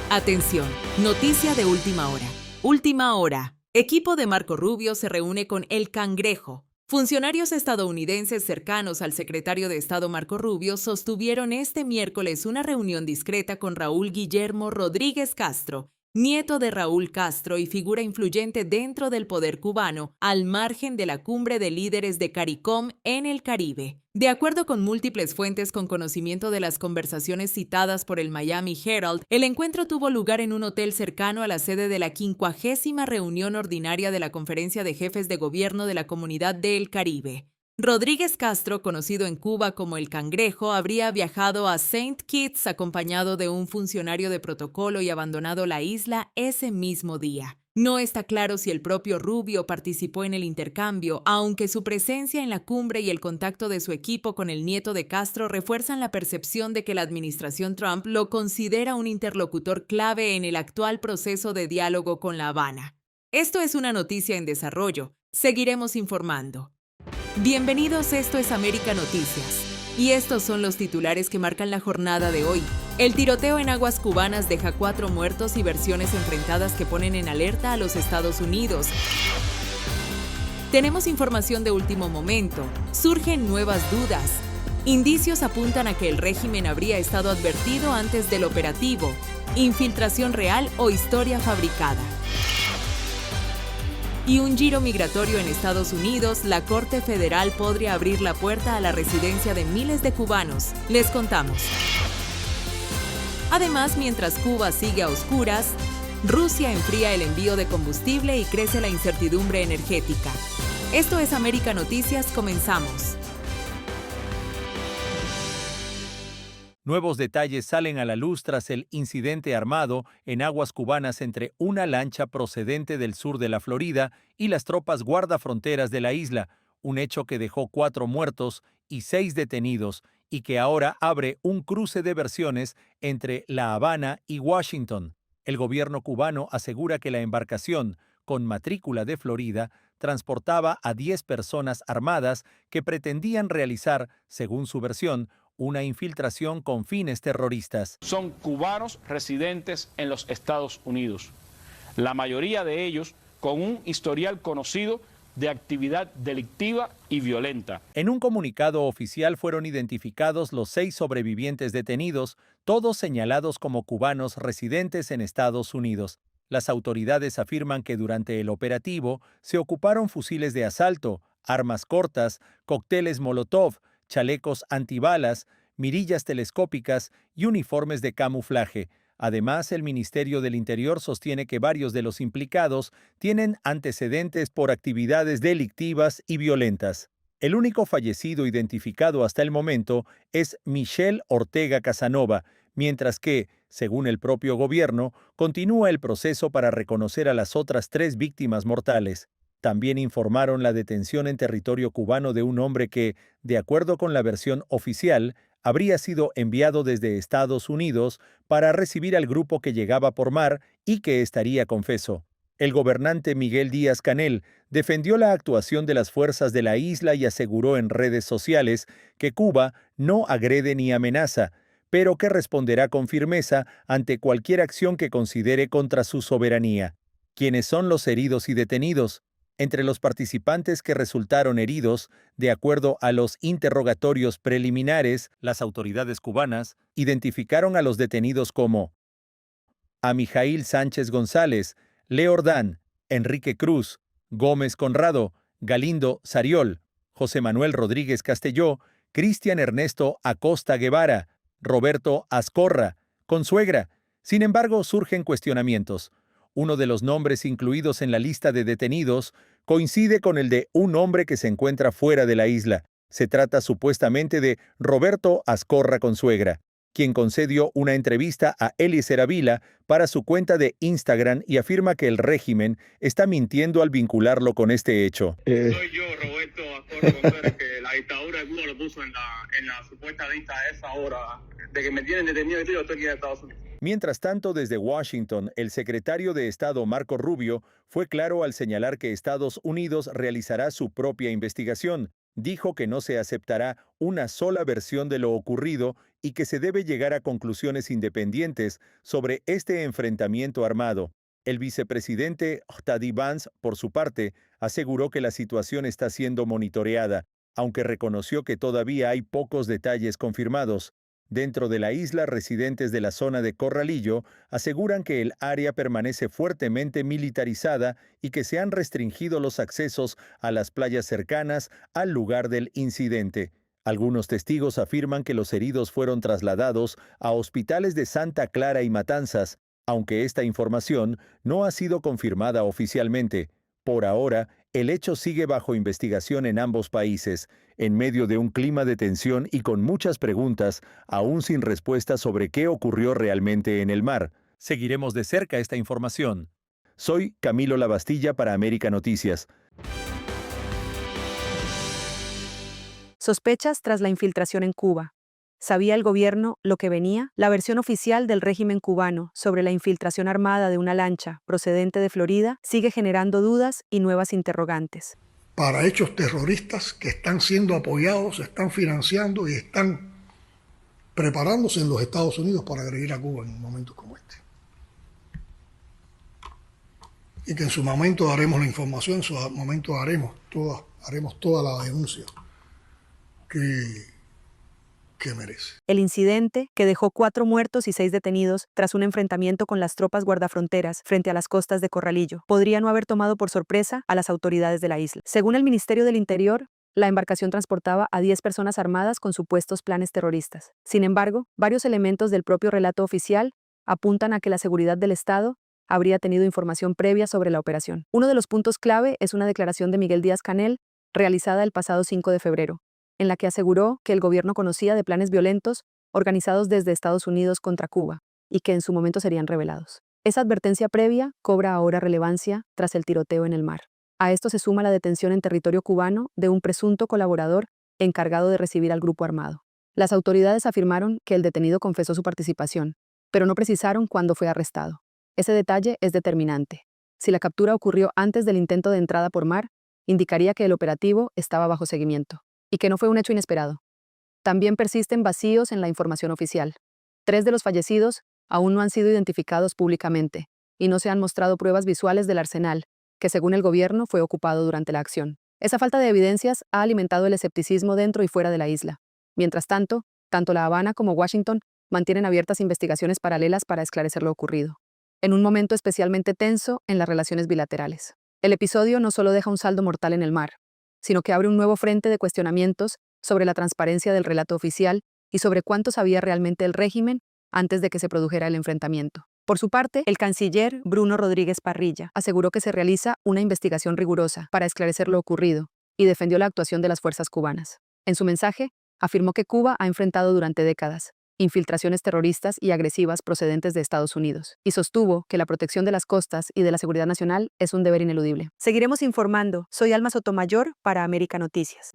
Atención, noticia de última hora. Última hora. Equipo de Marco Rubio se reúne con El Cangrejo. Funcionarios estadounidenses cercanos al secretario de Estado Marco Rubio sostuvieron este miércoles una reunión discreta con Raúl Guillermo Rodríguez Castro, nieto de Raúl Castro y figura influyente dentro del poder cubano, al margen de la cumbre de líderes de CARICOM en el Caribe. De acuerdo con múltiples fuentes con conocimiento de las conversaciones citadas por el Miami Herald, el encuentro tuvo lugar en un hotel cercano a la sede de la 50ª reunión ordinaria de la Conferencia de Jefes de Gobierno de la Comunidad del Caribe. Rodríguez Castro, conocido en Cuba como El Cangrejo, habría viajado a Saint Kitts acompañado de un funcionario de protocolo y abandonado la isla ese mismo día. No está claro si el propio Rubio participó en el intercambio, aunque su presencia en la cumbre y el contacto de su equipo con el nieto de Castro refuerzan la percepción de que la administración Trump lo considera un interlocutor clave en el actual proceso de diálogo con La Habana. Esto es una noticia en desarrollo. Seguiremos informando. Bienvenidos, esto es América Noticias. Y estos son los titulares que marcan la jornada de hoy. El tiroteo en aguas cubanas deja 4 muertos y versiones enfrentadas que ponen en alerta a los Estados Unidos. Tenemos información de último momento. Surgen nuevas dudas. Indicios apuntan a que el régimen habría estado advertido antes del operativo. Infiltración real o historia fabricada. Y un giro migratorio en Estados Unidos, la Corte Federal podría abrir la puerta a la residencia de miles de cubanos. Les contamos. Además, mientras Cuba sigue a oscuras, Rusia enfría el envío de combustible y crece la incertidumbre energética. Esto es América Noticias, comenzamos. Nuevos detalles salen a la luz tras el incidente armado en aguas cubanas entre una lancha procedente del sur de la Florida y las tropas guardafronteras de la isla, un hecho que dejó 4 muertos y 6 detenidos y que ahora abre un cruce de versiones entre La Habana y Washington. El gobierno cubano asegura que la embarcación, con matrícula de Florida, transportaba a 10 personas armadas que pretendían realizar, según su versión, una infiltración con fines terroristas. Son cubanos residentes en los Estados Unidos, la mayoría de ellos con un historial conocido de actividad delictiva y violenta. En un comunicado oficial fueron identificados los 6 sobrevivientes detenidos, todos señalados como cubanos residentes en Estados Unidos. Las autoridades afirman que durante el operativo se ocuparon fusiles de asalto, armas cortas, cócteles Molotov, chalecos antibalas, mirillas telescópicas y uniformes de camuflaje. Además, el Ministerio del Interior sostiene que varios de los implicados tienen antecedentes por actividades delictivas y violentas. El único fallecido identificado hasta el momento es Michelle Ortega Casanova, mientras que, según el propio gobierno, continúa el proceso para reconocer a las otras 3 víctimas mortales. También informaron la detención en territorio cubano de un hombre que, de acuerdo con la versión oficial, habría sido enviado desde Estados Unidos para recibir al grupo que llegaba por mar y que estaría confeso. El gobernante Miguel Díaz-Canel defendió la actuación de las fuerzas de la isla y aseguró en redes sociales que Cuba no agrede ni amenaza, pero que responderá con firmeza ante cualquier acción que considere contra su soberanía. ¿Quiénes son los heridos y detenidos? Entre los participantes que resultaron heridos, de acuerdo a los interrogatorios preliminares, las autoridades cubanas identificaron a los detenidos como Amijail Sánchez González, Leo Ordán, Enrique Cruz, Gómez Conrado, Galindo Sariol, José Manuel Rodríguez Castelló, Cristian Ernesto Acosta Guevara, Roberto Azcorra, Consuegra. Sin embargo, surgen cuestionamientos. Uno de los nombres incluidos en la lista de detenidos coincide con el de un hombre que se encuentra fuera de la isla. Se trata supuestamente de Roberto Azcorra Consuegra, quien concedió una entrevista a Eliezer Avila para su cuenta de Instagram y afirma que el régimen está mintiendo al vincularlo con este hecho. Soy yo, Roberto Azcorra Consuegra, que la dictadura de Cuba lo puso en la supuesta lista esa ahora de que me tienen detenido y yo estoy aquí en Estados Unidos. Mientras tanto, desde Washington, el secretario de Estado Marco Rubio fue claro al señalar que Estados Unidos realizará su propia investigación. Dijo que no se aceptará una sola versión de lo ocurrido y que se debe llegar a conclusiones independientes sobre este enfrentamiento armado. El vicepresidente J.D. Vance, por su parte, aseguró que la situación está siendo monitoreada, aunque reconoció que todavía hay pocos detalles confirmados. Dentro de la isla, residentes de la zona de Corralillo aseguran que el área permanece fuertemente militarizada y que se han restringido los accesos a las playas cercanas al lugar del incidente. Algunos testigos afirman que los heridos fueron trasladados a hospitales de Santa Clara y Matanzas, aunque esta información no ha sido confirmada oficialmente. Por ahora, el hecho sigue bajo investigación en ambos países, en medio de un clima de tensión y con muchas preguntas, aún sin respuesta sobre qué ocurrió realmente en el mar. Seguiremos de cerca esta información. Soy Camilo Lavastilla para América Noticias. Sospechas tras la infiltración en Cuba. ¿Sabía el gobierno lo que venía? La versión oficial del régimen cubano sobre la infiltración armada de una lancha procedente de Florida sigue generando dudas y nuevas interrogantes. Para hechos terroristas que están siendo apoyados, se están financiando y están preparándose en los Estados Unidos para agredir a Cuba en momentos como este. Y que en su momento daremos la información, en su momento haremos toda la denuncia que merece. El incidente, que dejó 4 muertos y 6 detenidos tras un enfrentamiento con las tropas guardafronteras frente a las costas de Corralillo, podría no haber tomado por sorpresa a las autoridades de la isla. Según el Ministerio del Interior, la embarcación transportaba a 10 personas armadas con supuestos planes terroristas. Sin embargo, varios elementos del propio relato oficial apuntan a que la seguridad del Estado habría tenido información previa sobre la operación. Uno de los puntos clave es una declaración de Miguel Díaz-Canel, realizada el pasado 5 de febrero, en la que aseguró que el gobierno conocía de planes violentos organizados desde Estados Unidos contra Cuba y que en su momento serían revelados. Esa advertencia previa cobra ahora relevancia tras el tiroteo en el mar. A esto se suma la detención en territorio cubano de un presunto colaborador encargado de recibir al grupo armado. Las autoridades afirmaron que el detenido confesó su participación, pero no precisaron cuándo fue arrestado. Ese detalle es determinante. Si la captura ocurrió antes del intento de entrada por mar, indicaría que el operativo estaba bajo seguimiento y que no fue un hecho inesperado. También persisten vacíos en la información oficial. 3 de los fallecidos aún no han sido identificados públicamente y no se han mostrado pruebas visuales del arsenal, que según el gobierno fue ocupado durante la acción. Esa falta de evidencias ha alimentado el escepticismo dentro y fuera de la isla. Mientras tanto, tanto La Habana como Washington mantienen abiertas investigaciones paralelas para esclarecer lo ocurrido, en un momento especialmente tenso en las relaciones bilaterales. El episodio no solo deja un saldo mortal en el mar, sino que abre un nuevo frente de cuestionamientos sobre la transparencia del relato oficial y sobre cuánto sabía realmente el régimen antes de que se produjera el enfrentamiento. Por su parte, el canciller Bruno Rodríguez Parrilla aseguró que se realiza una investigación rigurosa para esclarecer lo ocurrido y defendió la actuación de las fuerzas cubanas. En su mensaje, afirmó que Cuba ha enfrentado durante décadas infiltraciones terroristas y agresivas procedentes de Estados Unidos, y sostuvo que la protección de las costas y de la seguridad nacional es un deber ineludible. Seguiremos informando. Soy Alma Sotomayor para América Noticias.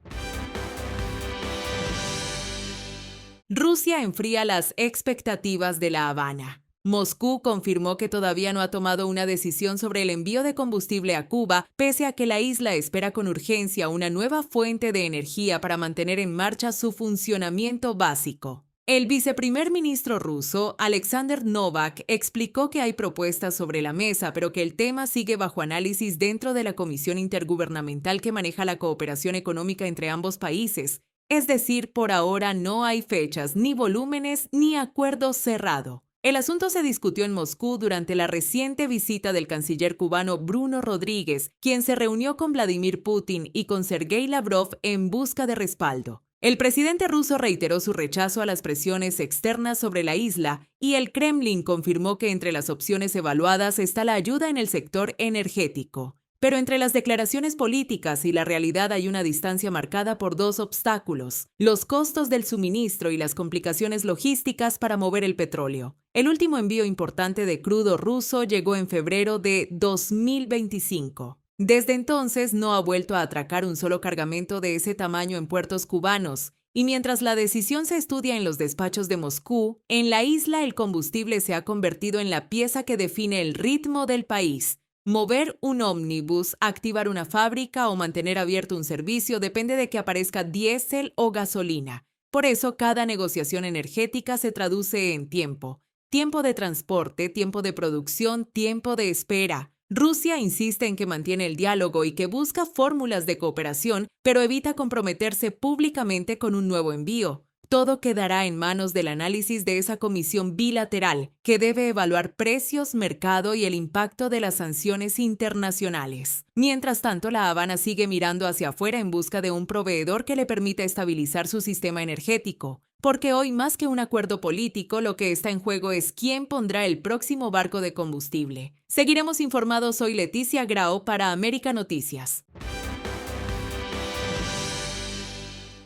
Rusia enfría las expectativas de La Habana. Moscú confirmó que todavía no ha tomado una decisión sobre el envío de combustible a Cuba, pese a que la isla espera con urgencia una nueva fuente de energía para mantener en marcha su funcionamiento básico. El viceprimer ministro ruso, Alexander Novak, explicó que hay propuestas sobre la mesa, pero que el tema sigue bajo análisis dentro de la comisión intergubernamental que maneja la cooperación económica entre ambos países. Es decir, por ahora no hay fechas, ni volúmenes, ni acuerdo cerrado. El asunto se discutió en Moscú durante la reciente visita del canciller cubano Bruno Rodríguez, quien se reunió con Vladimir Putin y con Sergei Lavrov en busca de respaldo. El presidente ruso reiteró su rechazo a las presiones externas sobre la isla y el Kremlin confirmó que entre las opciones evaluadas está la ayuda en el sector energético. Pero entre las declaraciones políticas y la realidad hay una distancia marcada por 2 obstáculos: los costos del suministro y las complicaciones logísticas para mover el petróleo. El último envío importante de crudo ruso llegó en febrero de 2025. Desde entonces no ha vuelto a atracar un solo cargamento de ese tamaño en puertos cubanos, y mientras la decisión se estudia en los despachos de Moscú, en la isla el combustible se ha convertido en la pieza que define el ritmo del país. Mover un ómnibus, activar una fábrica o mantener abierto un servicio depende de que aparezca diésel o gasolina. Por eso, cada negociación energética se traduce en tiempo. Tiempo de transporte, tiempo de producción, tiempo de espera. Rusia insiste en que mantiene el diálogo y que busca fórmulas de cooperación, pero evita comprometerse públicamente con un nuevo envío. Todo quedará en manos del análisis de esa comisión bilateral, que debe evaluar precios, mercado y el impacto de las sanciones internacionales. Mientras tanto, La Habana sigue mirando hacia afuera en busca de un proveedor que le permita estabilizar su sistema energético. Porque hoy, más que un acuerdo político, lo que está en juego es quién pondrá el próximo barco de combustible. Seguiremos informados. Soy Leticia Grau para América Noticias.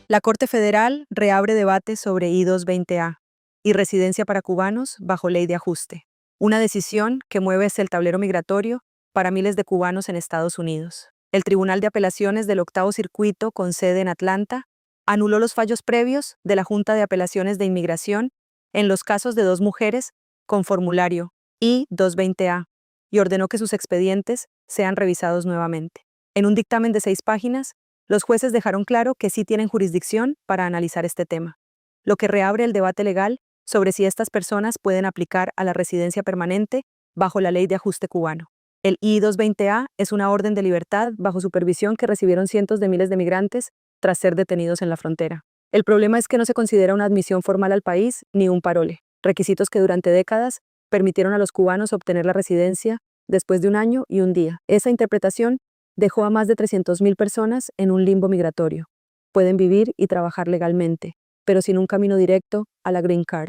La Corte Federal reabre debate sobre I-220A y residencia para cubanos bajo ley de ajuste. Una decisión que mueve el tablero migratorio para miles de cubanos en Estados Unidos. El Tribunal de Apelaciones del Octavo Circuito, con sede en Atlanta, anuló los fallos previos de la Junta de Apelaciones de Inmigración en los casos de 2 mujeres con formulario I-220A y ordenó que sus expedientes sean revisados nuevamente. En un dictamen de 6 páginas, los jueces dejaron claro que sí tienen jurisdicción para analizar este tema, lo que reabre el debate legal sobre si estas personas pueden aplicar a la residencia permanente bajo la ley de ajuste cubano. El I-220A es una orden de libertad bajo supervisión que recibieron cientos de miles de migrantes tras ser detenidos en la frontera. El problema es que no se considera una admisión formal al país ni un parole, requisitos que durante décadas permitieron a los cubanos obtener la residencia después de 1 año y 1 día. Esa interpretación dejó a más de 300.000 personas en un limbo migratorio. Pueden vivir y trabajar legalmente, pero sin un camino directo a la Green Card.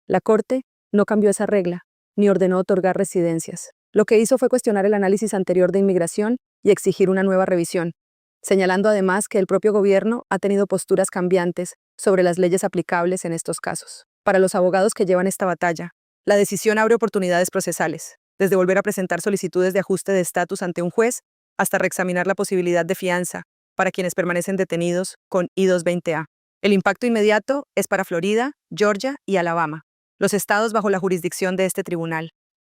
La Corte no cambió esa regla, ni ordenó otorgar residencias. Lo que hizo fue cuestionar el análisis anterior de inmigración y exigir una nueva revisión, señalando además que el propio gobierno ha tenido posturas cambiantes sobre las leyes aplicables en estos casos. Para los abogados que llevan esta batalla, la decisión abre oportunidades procesales, desde volver a presentar solicitudes de ajuste de estatus ante un juez hasta reexaminar la posibilidad de fianza para quienes permanecen detenidos con I-220A. El impacto inmediato es para Florida, Georgia y Alabama, los estados bajo la jurisdicción de este tribunal,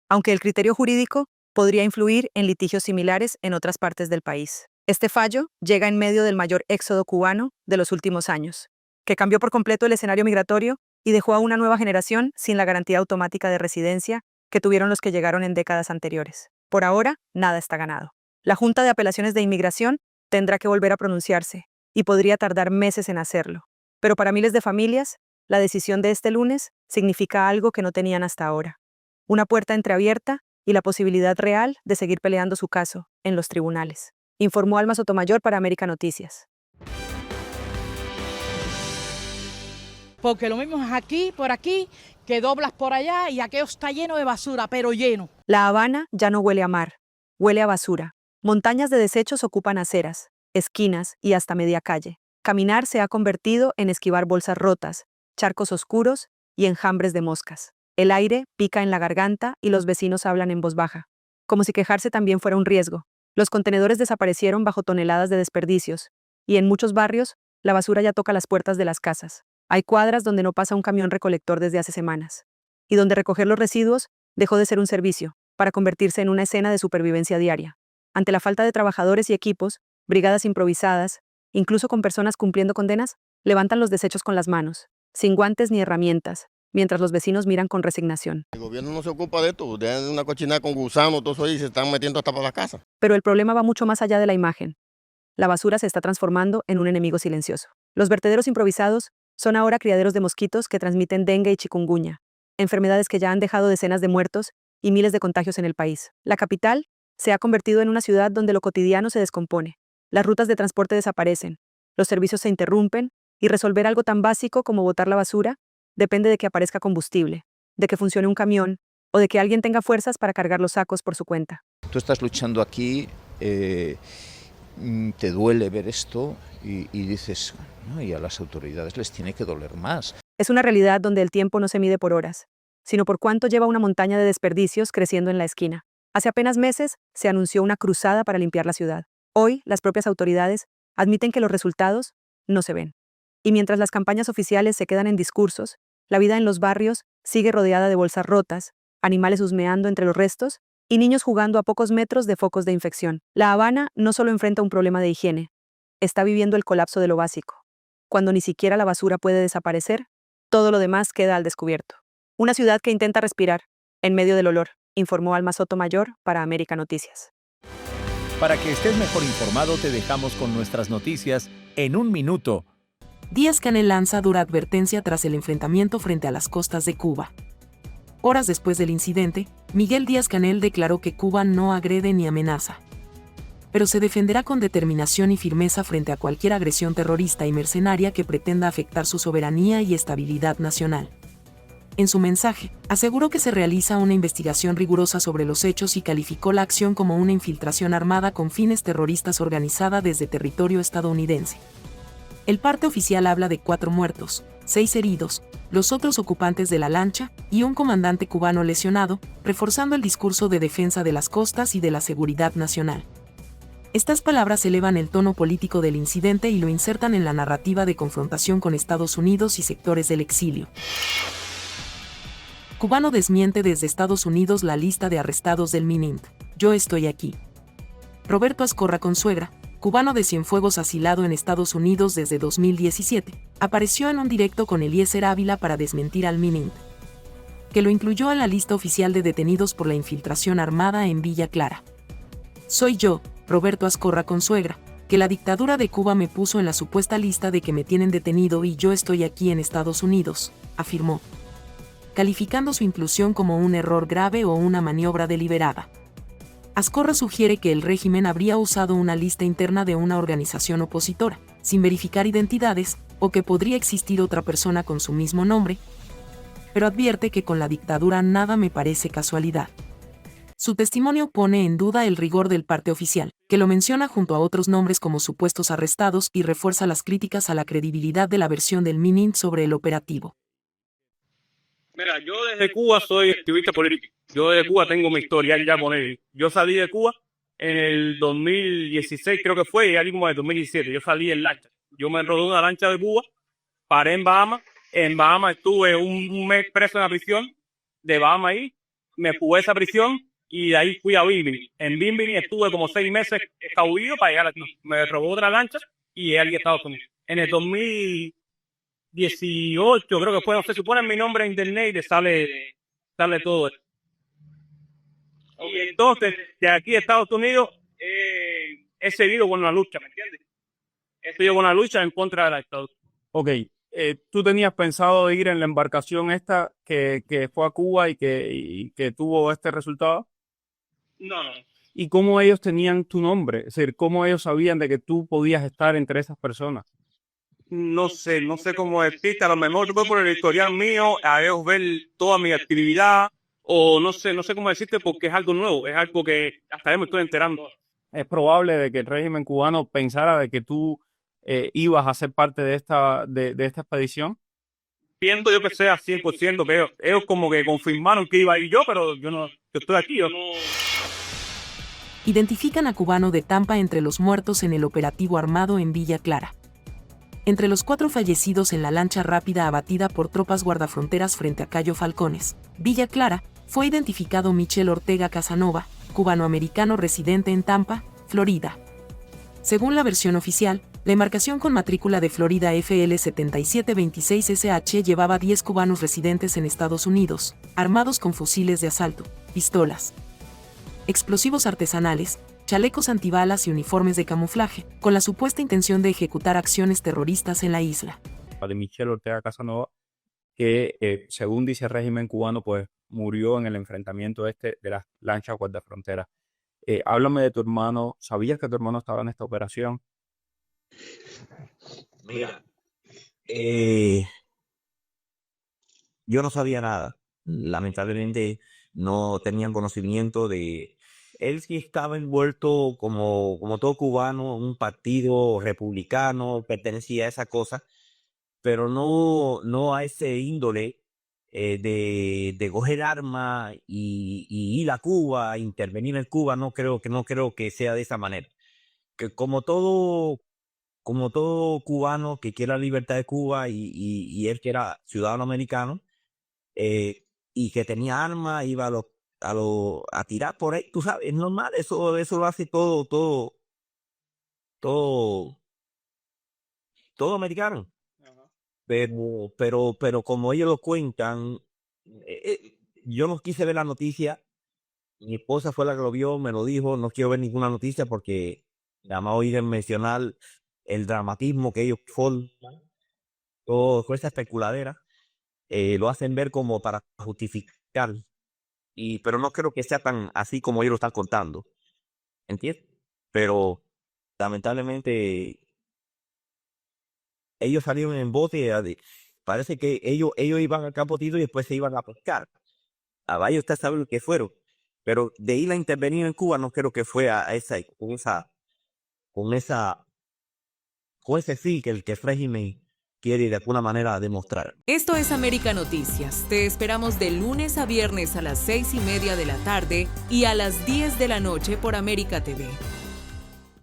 aunque el criterio jurídico podría influir en litigios similares en otras partes del país. Este fallo llega en medio del mayor éxodo cubano de los últimos años, que cambió por completo el escenario migratorio y dejó a una nueva generación sin la garantía automática de residencia que tuvieron los que llegaron en décadas anteriores. Por ahora, nada está ganado. La Junta de Apelaciones de Inmigración tendrá que volver a pronunciarse y podría tardar meses en hacerlo. Pero para miles de familias, la decisión de este lunes significa algo que no tenían hasta ahora. Una puerta entreabierta y la posibilidad real de seguir peleando su caso en los tribunales, informó Alma Sotomayor para América Noticias. Porque lo mismo es aquí, por aquí, que doblas por allá y aquello está lleno de basura, pero lleno. La Habana ya no huele a mar, huele a basura. Montañas de desechos ocupan aceras, esquinas y hasta media calle. Caminar se ha convertido en esquivar bolsas rotas, charcos oscuros y enjambres de moscas. El aire pica en la garganta y los vecinos hablan en voz baja, como si quejarse también fuera un riesgo. Los contenedores desaparecieron bajo toneladas de desperdicios, y en muchos barrios la basura ya toca las puertas de las casas. Hay cuadras donde no pasa un camión recolector desde hace semanas, y donde recoger los residuos dejó de ser un servicio, para convertirse en una escena de supervivencia diaria. Ante la falta de trabajadores y equipos, brigadas improvisadas, incluso con personas cumpliendo condenas, levantan los desechos con las manos, sin guantes ni herramientas, mientras los vecinos miran con resignación. El gobierno no se ocupa de esto, de una cochinada con gusanos, todo eso ahí, se están metiendo hasta para la casa. Pero el problema va mucho más allá de la imagen. La basura se está transformando en un enemigo silencioso. Los vertederos improvisados son ahora criaderos de mosquitos que transmiten dengue y chikungunya, enfermedades que ya han dejado decenas de muertos y miles de contagios en el país. La capital se ha convertido en una ciudad donde lo cotidiano se descompone. Las rutas de transporte desaparecen, los servicios se interrumpen y resolver algo tan básico como botar la basura depende de que aparezca combustible, de que funcione un camión o de que alguien tenga fuerzas para cargar los sacos por su cuenta. Tú estás luchando aquí, te duele ver esto y dices, no, y a las autoridades les tiene que doler más. Es una realidad donde el tiempo no se mide por horas, sino por cuánto lleva una montaña de desperdicios creciendo en la esquina. Hace apenas meses se anunció una cruzada para limpiar la ciudad. Hoy, las propias autoridades admiten que los resultados no se ven. Y mientras las campañas oficiales se quedan en discursos, la vida en los barrios sigue rodeada de bolsas rotas, animales husmeando entre los restos y niños jugando a pocos metros de focos de infección. La Habana no solo enfrenta un problema de higiene, está viviendo el colapso de lo básico. Cuando ni siquiera la basura puede desaparecer, todo lo demás queda al descubierto. Una ciudad que intenta respirar, en medio del olor, informó Alma Sotomayor para América Noticias. Para que estés mejor informado, te dejamos con nuestras noticias en un minuto. Díaz-Canel lanza dura advertencia tras el enfrentamiento frente a las costas de Cuba. Horas después del incidente, Miguel Díaz-Canel declaró que Cuba no agrede ni amenaza, pero se defenderá con determinación y firmeza frente a cualquier agresión terrorista y mercenaria que pretenda afectar su soberanía y estabilidad nacional. En su mensaje, aseguró que se realiza una investigación rigurosa sobre los hechos y calificó la acción como una infiltración armada con fines terroristas organizada desde territorio estadounidense. El parte oficial habla de 4 muertos, 6 heridos, los otros ocupantes de la lancha y un comandante cubano lesionado, reforzando el discurso de defensa de las costas y de la seguridad nacional. Estas palabras elevan el tono político del incidente y lo insertan en la narrativa de confrontación con Estados Unidos y sectores del exilio. Cubano desmiente desde Estados Unidos la lista de arrestados del MININT. Yo estoy aquí. Roberto Azcorra Consuegra, cubano de Cienfuegos asilado en Estados Unidos desde 2017, apareció en un directo con Eliezer Ávila para desmentir al MININT, que lo incluyó en la lista oficial de detenidos por la infiltración armada en Villa Clara. Soy yo, Roberto Azcorra Consuegra, que la dictadura de Cuba me puso en la supuesta lista de que me tienen detenido y yo estoy aquí en Estados Unidos, afirmó, calificando su inclusión como un error grave o una maniobra deliberada. Azcorra sugiere que el régimen habría usado una lista interna de una organización opositora, sin verificar identidades, o que podría existir otra persona con su mismo nombre, pero advierte que con la dictadura nada me parece casualidad. Su testimonio pone en duda el rigor del parte oficial, que lo menciona junto a otros nombres como supuestos arrestados y refuerza las críticas a la credibilidad de la versión del MININT sobre el operativo. Mira, yo desde Cuba soy activista político. Yo desde Cuba tengo mi historial ya con él. Yo salí de Cuba en el 2016, creo que fue, y algo como en el 2017. Yo salí en lancha. Yo me enrodé en una lancha de Cuba, paré en Bahamas. En Bahamas estuve un mes preso en la prisión de Bahamas ahí. Me jugué esa prisión y de ahí fui a Bimini. En Bimini estuve como 6 meses escabuido para llegar aquí. Me robó otra lancha y llegué aquí a Estados Unidos. En el 2018, creo que fue, no sé, si ponen mi nombre en internet y le sale todo esto. Y entonces, de aquí a Estados Unidos, he seguido con la lucha, ¿me entiendes? He seguido con la lucha en contra de la dictadura. Ok, ¿tú tenías pensado ir en la embarcación esta que fue a Cuba y que tuvo este resultado? No. ¿Y cómo ellos tenían tu nombre? Es decir, ¿cómo ellos sabían de que tú podías estar entre esas personas? No sé cómo decirte, a lo mejor tú ves por el historial mío, a ellos ver toda mi actividad, o no sé cómo decirte porque es algo nuevo, es algo que hasta yo me estoy enterando. Es probable de que el régimen cubano pensara de que tú ibas a ser parte de esta expedición. Pienso yo que sea 100%, que ellos como que confirmaron que iba a ir yo, pero yo estoy aquí, yo no... Identifican a cubano de Tampa entre los muertos en el operativo armado en Villa Clara. Entre los 4 fallecidos en la lancha rápida abatida por tropas guardafronteras frente a Cayo Falcones, Villa Clara, fue identificado Michel Ortega Casanova, cubanoamericano residente en Tampa, Florida. Según la versión oficial, la embarcación con matrícula de Florida FL7726SH llevaba 10 cubanos residentes en Estados Unidos, armados con fusiles de asalto, pistolas, explosivos artesanales, chalecos antibalas y uniformes de camuflaje, con la supuesta intención de ejecutar acciones terroristas en la isla. De Michel Ortega Casanova, que según dice el régimen cubano, pues murió en el enfrentamiento de las lanchas guardafronteras. Háblame de tu hermano. ¿Sabías que tu hermano estaba en esta operación? Mira, yo no sabía nada. Lamentablemente no tenían conocimiento de... Él sí estaba envuelto como todo cubano, un partido republicano, pertenecía a esa cosa, pero no a ese índole de coger armas y ir a Cuba, intervenir en Cuba. No creo que sea de esa manera. Que como todo cubano que quiera la libertad de Cuba y él que era ciudadano americano y que tenía armas, iba a tirar por ahí, tú sabes, es normal, eso lo hace todo americano. Pero como ellos lo cuentan, yo no quise ver la noticia. Mi esposa fue la que lo vio, me lo dijo, no quiero ver ninguna noticia porque nada más oír mencionar el dramatismo que ellos forman, todo con esa especuladera, lo hacen ver como para justificar, pero no creo que sea tan así como ellos lo están contando, ¿entiendes? Pero lamentablemente ellos salieron en bote, parece que ellos iban al campo Tito y después se iban a pescar. A vaya usted sabe lo que fueron. Pero de ir a intervenir en Cuba no creo que fue con ese sí que el régimen quiere de alguna manera demostrar. Esto es América Noticias. Te esperamos de lunes a viernes a las 6:30 de la tarde y a las 10 de la noche por América TV.